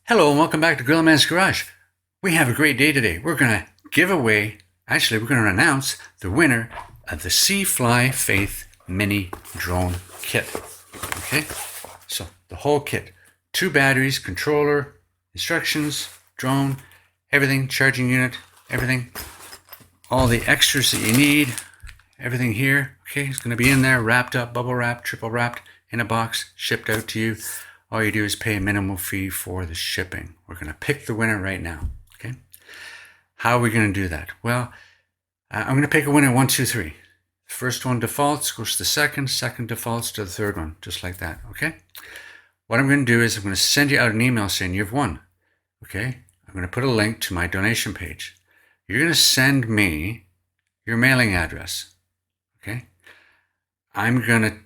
Hello and welcome back to Grill Man's Garage. We have a great day today. We're going to give away, we're going to announce the winner of the Seafly Faith Mini Drone Kit. Okay, so the whole kit. 2 batteries, controller, instructions, drone, everything, charging unit, everything. All the extras that you need, everything here. Okay, it's going to be in there, wrapped up, bubble wrapped, triple wrapped, in a box, shipped out to you. All you do is pay a minimal fee for the shipping. We're going to pick the winner right now. Okay. How are we going to do that? Well, I'm going to pick a winner 1, 2, 3. The first one defaults, goes to the second defaults to the third one, just like that. Okay. What I'm going to do is I'm going to send you out an email saying you've won. Okay. I'm going to put a link to my donation page. You're going to send me your mailing address. Okay. I'm going to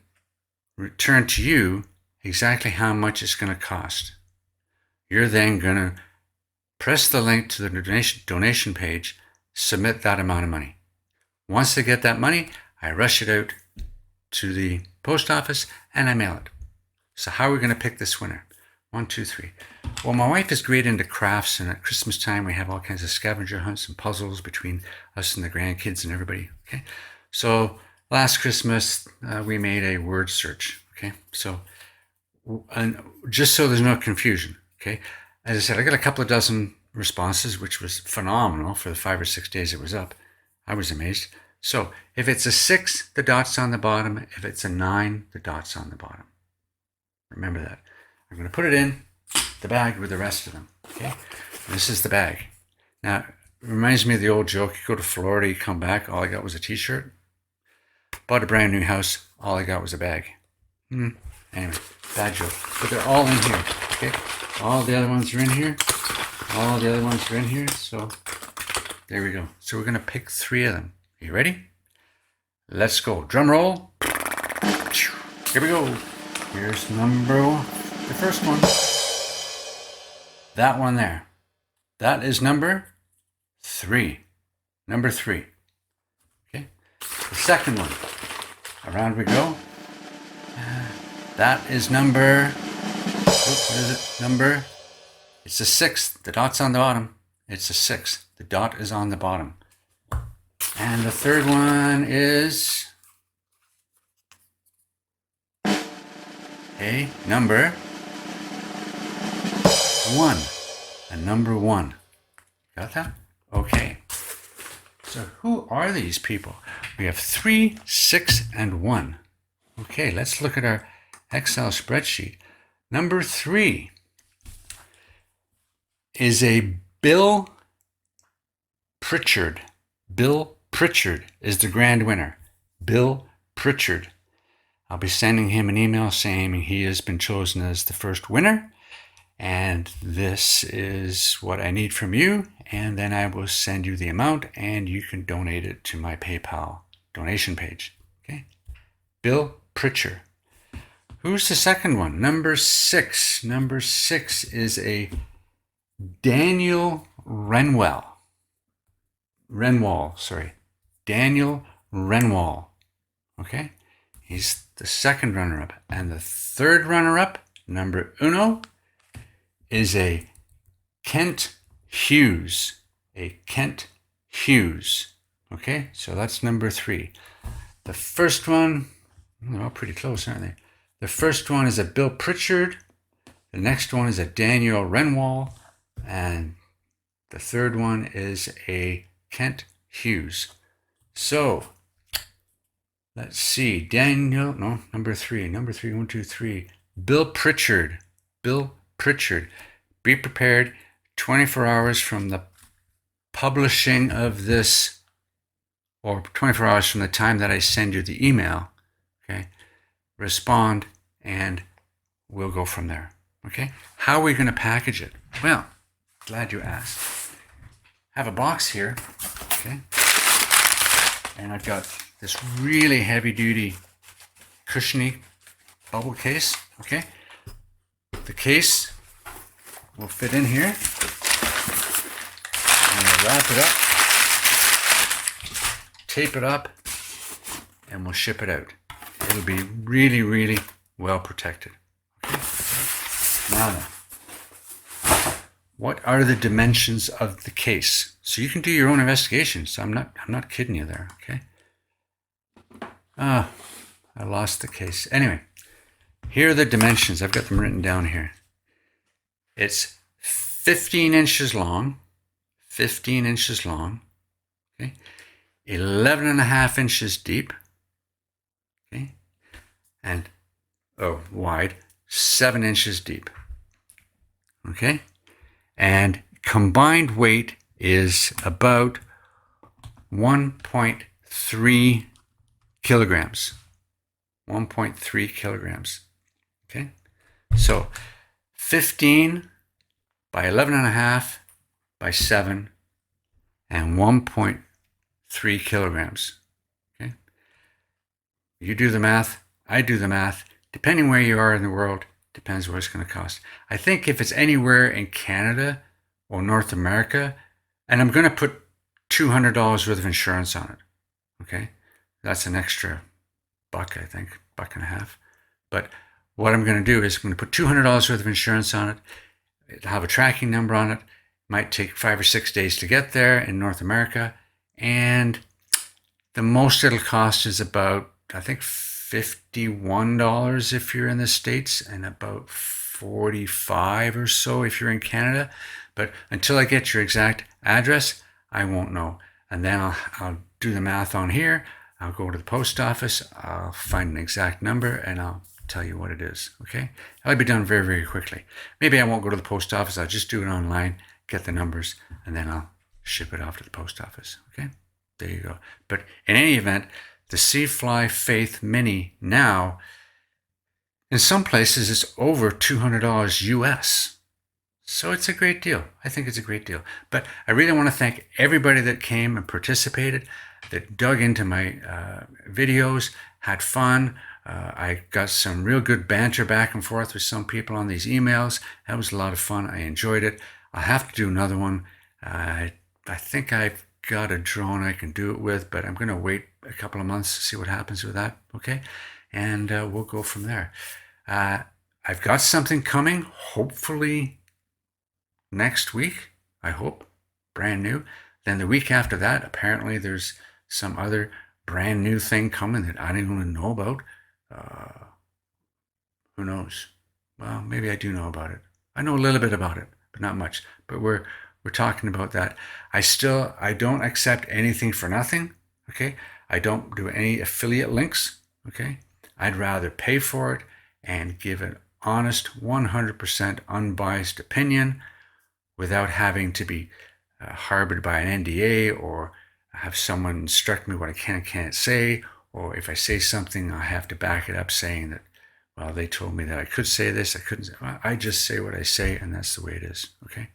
return to you exactly how much it's going to cost. You're then going to press the link to the donation page, submit that amount of money. Once I get that money, I rush it out to the post office and I mail it. So how are we going to pick this winner? 1, 2, 3. Well, my wife is great into crafts, and at Christmas time we have all kinds of scavenger hunts and puzzles between us and the grandkids and everybody. Okay, so last Christmas we made a word search. Okay, so and just so there's no confusion, okay, as I said, I got a couple of dozen responses, which was phenomenal for the 5 or 6 days it was up. I was amazed. So if it's a 6, the dot's on the bottom. If it's a 9, the dot's on the bottom. Remember that. I'm going to put it in the bag with the rest of them. Okay, this is the bag. Now, it reminds me of the old joke. You go to Florida, you come back, all I got was a t-shirt. Bought a brand new house, all I got was a bag. Anyway, bad joke. But they're all in here. Okay, all the other ones are in here. All the other ones are in here. So there we go. So we're going to pick 3 of them. Are you ready? Let's go. Drum roll. Here we go. Here's number 1. The first one. That one there. That is number 3. Number 3. Okay. The second one. Around we go. That is number, what is it? Number, it's a 6. The dot's on the bottom. It's a 6. The dot is on the bottom. And the third one is a number 1. A number 1. Got that? Okay. So who are these people? We have 3, 6, and 1. Okay, let's look at our Excel spreadsheet. Number 3 is a Bill Pritchard. Bill Pritchard is the grand winner. Bill Pritchard. I'll be sending him an email saying he has been chosen as the first winner. And this is what I need from you. And then I will send you the amount and you can donate it to my PayPal donation page. Okay. Bill Pritchard. Who's the second one? Number 6. Number 6 is a Daniel Renwall. Daniel Renwall. Okay? He's the second runner-up. And the third runner-up, number 1, is a Kent Hughes. A Kent Hughes. Okay? So that's number 3. The first one, they're all pretty close, aren't they? The first one is a Bill Pritchard. The next one is a Daniel Renwall. And the third one is a Kent Hughes. So, let's see. Number 3. Number 3, 1, 2, 3. Bill Pritchard. Bill Pritchard. Be prepared 24 hours from the publishing of this, or 24 hours from the time that I send you the email. Okay, respond and we'll go from there. Okay, how are we going to package it? Well, glad you asked. I have a box here. Okay, and I've got this really heavy duty cushiony bubble case. Okay, the case will fit in here. I'm going to wrap it up, tape it up, and we'll ship it out. It'll be really, really well protected. Okay. Now then, what are the dimensions of the case? So you can do your own investigations. I'm not kidding you there, okay? I lost the case. Anyway, here are the dimensions. I've got them written down here. It's 15 inches long, okay? 11 and a half inches deep, okay? And, wide, 7 inches deep, okay? And combined weight is about 1.3 kilograms. 1.3 kilograms, okay? So 15 by 11 and a half by 7 and 1.3 kilograms, okay? You do the math, I do the math. Depending where you are in the world, depends what it's going to cost. I think if it's anywhere in Canada or North America, and I'm going to put $200 worth of insurance on it, okay? That's an extra buck, I think, buck and a half. But what I'm going to do is I'm going to put $200 worth of insurance on it. It'll have a tracking number on it. It might take 5 or 6 days to get there in North America. And the most it'll cost is about, I think, $51 if you're in the States and about $45 or so if you're in Canada. But until I get your exact address, I won't know. And then I'll do the math on here. I'll go to the post office. I'll find an exact number and I'll tell you what it is, okay? That'll be done very, very quickly. Maybe I won't go to the post office. I'll just do it online, get the numbers, and then I'll ship it off to the post office, okay? There you go. But in any event, the Seafly Faith Mini now, in some places, it's over $200 US. So it's a great deal. I think it's a great deal. But I really want to thank everybody that came and participated, that dug into my videos, had fun. I got some real good banter back and forth with some people on these emails. That was a lot of fun. I enjoyed it. I'll have to do another one. I think I've got a drone I can do it with, but I'm going to wait a couple of months to see what happens with that, okay? And we'll go from there. I've got something coming, hopefully next week, I hope, brand new. Then the week after that, apparently there's some other brand new thing coming that I didn't even know about. Who knows? Well, maybe I do know about it. I know a little bit about it, but not much. But we're talking about that. I don't accept anything for nothing, okay? I don't do any affiliate links, okay? I'd rather pay for it and give an honest, 100% unbiased opinion without having to be harbored by an NDA or have someone instruct me what I can and can't say, or if I say something, I have to back it up saying that, well, they told me that I could say this, I couldn't. Well, I just say what I say, and that's the way it is, okay?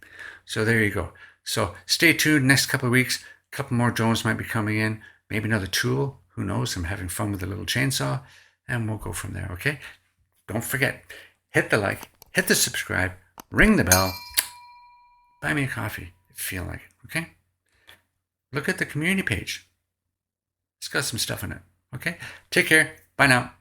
So there you go. So stay tuned. Next couple of weeks, a couple more drones might be coming in, maybe another tool. Who knows? I'm having fun with the little chainsaw, and we'll go from there, okay? Don't forget, hit the like, hit the subscribe, ring the bell, buy me a coffee if you feel like it, okay? Look at the community page. It's got some stuff in it, okay? Take care. Bye now.